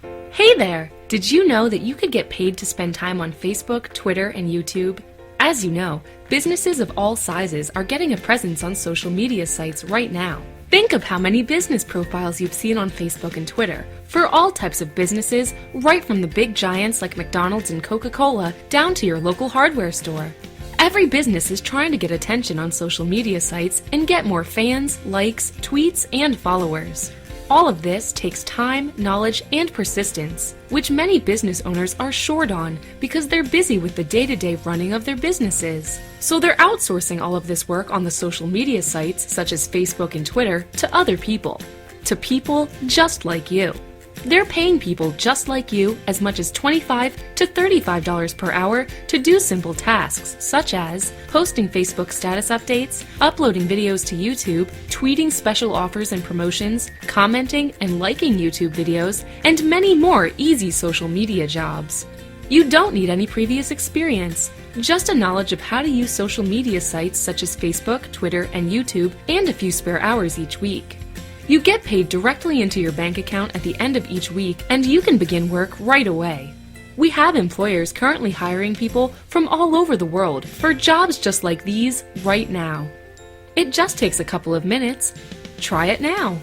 Hey there! Did you know that you could get paid to spend time on Facebook, Twitter, and YouTube? As you know, businesses of all sizes are getting a presence on social media sites right now. Think of how many business profiles you've seen on Facebook and Twitter for all types of businesses, right from the big giants like McDonald's and Coca-Cola down to your local hardware store. Every business is trying to get attention on social media sites and get more fans, likes, tweets, and followers. All of this takes time, knowledge, and persistence, which many business owners are short on because they're busy with the day-to-day running of their businesses. So they're outsourcing all of this work on the social media sites such as Facebook and Twitter to other people. To people just like you. They're paying people just like you as much as $25 to $35 per hour to do simple tasks such as posting Facebook status updates, uploading videos to YouTube, tweeting special offers and promotions, commenting and liking YouTube videos, and many more easy social media jobs. You don't need any previous experience, just a knowledge of how to use social media sites such as Facebook, Twitter, and YouTube, and a few spare hours each week. You get paid directly into your bank account at the end of each week, and you can begin work right away. We have employers currently hiring people from all over the world for jobs just like these right now. It just takes a couple of minutes. Try it now.